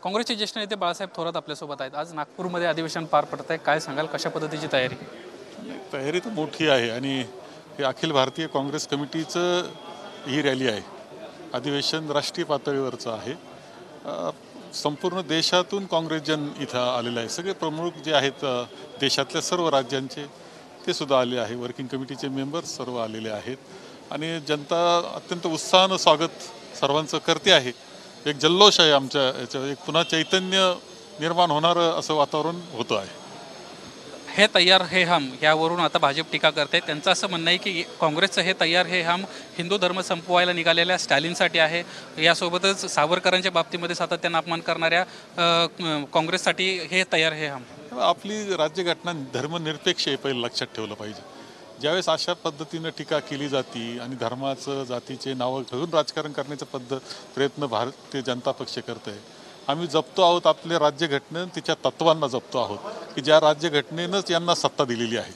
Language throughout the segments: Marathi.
काँग्रेसचे ज्येष्ठ नेते बाळासाहेब थोरात आपल्यासोबत आहेत। आज नागपूरमध्ये अधिवेशन पार पडत आहे, काय सांगाल, कशा पद्धतीची तयारी? तयारी तर मोठी आहे आणि हे अखिल भारतीय काँग्रेस कमिटीचं ही रॅली आहे। अधिवेशन राष्ट्रीय पातळीवरचं आहे। संपूर्ण देशातून काँग्रेसजन इथं आलेले आहे। सगळे प्रमुख जे आहेत देशातल्या सर्व राज्यांचे ते सुद्धा आले आहे। वर्किंग कमिटीचे मेंबर्स सर्व आलेले आहेत आणि जनता अत्यंत उत्साहानं स्वागत सर्वांचं करते आहे। एक जल्लोष आहे आमच्या याच्यावर, एक पुन्हा चैतन्य निर्माण होणारं असं वातावरण होतं आहे। हे तैयार हे हम यावरून आता भाजप टीका करते। त्यांचं असं म्हणणं आहे की काँग्रेसचं हे तैयार हे हम हिंदू धर्म संपवायला निघालेल्या स्टॅलिनसाठी आहे। यासोबतच सावरकरांच्या बाबतीमध्ये सातत्यानं अपमान करणाऱ्या काँग्रेससाठी हे तैयार हे हम। आपली राज्यघटना धर्मनिरपेक्ष आहे, पहिलं लक्षात ठेवलं पाहिजे। ज्यावेळेस अशा पद्धतीनं टीका केली जाती आणि धर्माचं जातीचे नावं घेऊन राजकारण करण्याचा प्रयत्न भारतीय जनता पक्ष करत आहे। आम्ही जपतो आहोत आपल्या राज्यघटनेनं, तिच्या तत्वांना जपतो आहोत की ज्या राज्यघटनेनंच यांना सत्ता दिलेली आहे।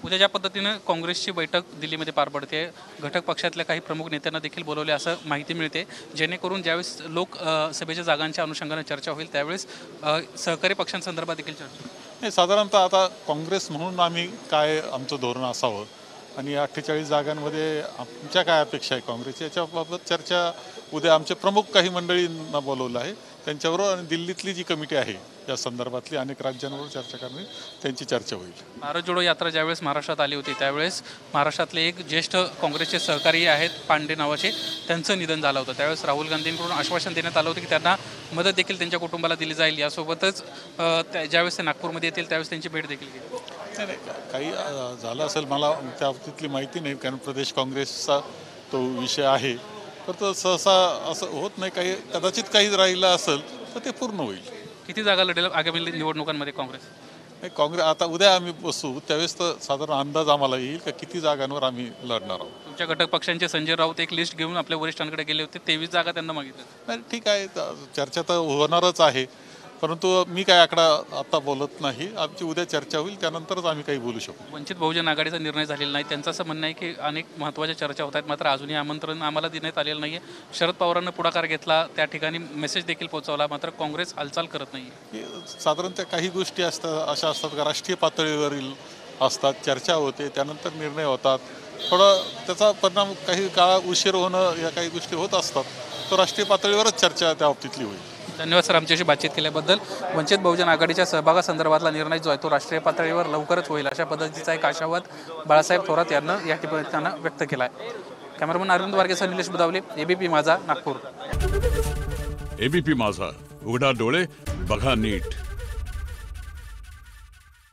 उद्या ज्या पद्धतीनं काँग्रेसची बैठक दिल्लीमध्ये पार पडते, घटक पक्षातल्या काही प्रमुख नेत्यांना देखील बोलवले असं माहिती मिळते, जेणेकरून ज्यावेळेस लोकसभेच्या जागांच्या अनुषंगाने चर्चा होईल त्यावेळेस सहकारी पक्षांसंदर्भात देखील चर्चा नाही, साधारणतः आता काँग्रेस म्हणून आम्ही काय आमचं धोरण असावं आणि 48 जागांमध्ये आमच्या काय अपेक्षा आहे काँग्रेस याच्याबाबत चर्चा उद्या आमच्या प्रमुख काही मंडळींना बोलवलं आहे त्यांच्याबरोबर, आणि दिल्लीतली जी कमिटी आहे या संदर्भातली अनेक राज्यांवर चर्चा करणे त्यांची चर्चा होईल। भारत जोडो यात्रा ज्यावेळेस महाराष्ट्रात आली होती त्यावेळेस महाराष्ट्रातले एक ज्येष्ठ काँग्रेसचे सहकारी आहेत पांडे नावाचे, त्यांचं निधन झालं होतं। त्यावेळेस राहुल गांधींकडून आश्वासन देण्यात आलं होतं की त्यांना मदत देखील त्यांच्या कुटुंबाला दिली जाईल। यासोबतच ज्यावेळेस ते नागपूरमध्ये येतील त्यावेळेस त्यांची भेट देखील घेईल। नाही, काही झालं असेल मला त्या बाबतीतली माहिती नाही, कारण प्रदेश काँग्रेसचा तो विषय आहे, तर तो सहसा असं होत नाही। काही कदाचित काही राहिलं असेल तर ते पूर्ण होईल। किती जागा लढेल आगामी निवडणुकांमध्ये काँग्रेस? नाही, काँग्रेस आता उद्या आम्ही बसू त्यावेळेस तर साधारण अंदाज आम्हाला येईल का किती जागांवर आम्ही लढणार आहोत। तुमच्या घटक पक्षांचे संजय राऊत एक लिस्ट घेऊन आपल्या वरिष्ठांकडे गेले होते, 23 जागा त्यांना मागितल्या। नाही, ठीक आहे, चर्चा तर होणारच आहे, परंतु मी काय आकडा आता बोलत नाही। आमची उद्या चर्चा होईल त्यानंतरच आम्ही काही बोलू शकू। वंचित बहुजन आघाडीचा निर्णय झालेला नाही, त्यांचं असं म्हणणं आहे की अनेक महत्त्वाच्या चर्चा होत आहेत, मात्र अजूनही आमंत्रण आम्हाला देण्यात आलेलं नाही आहे। शरद पवारांना पुढाकार घेतला, त्या ठिकाणी मेसेज देखील पोहोचवला, मात्र काँग्रेस हालचाल करत नाही आहे। साधारणतः काही गोष्टी असतात अशा असतात का राष्ट्रीय पातळीवरील असतात, चर्चा होते त्यानंतर निर्णय होतात, थोडं त्याचा परिणाम काही काळ उशीर होणं या काही गोष्टी होत असतात, तो राष्ट्रीय पातळीवरच चर्चा त्या बाबतीतली होईल। धन्यवाद सर आमच्याशी बातचीत केल्याबद्दल। वंचित बहुजन आघाडीच्या सहभागासंदर्भातला निर्णय जो आहे तो राष्ट्रीय पातळीवर लवकरच होईल अशा पद्धतीचा एक आशावाद बाळासाहेब थोरात यांना या ठिकाणी व्यक्त केला आहे। कॅमेरामन अरविंद वारगेसह निलेश बुदावले, एबीपी माझा, नागपूर। एबीपी माझा, उघडा डोळे बघा नीट।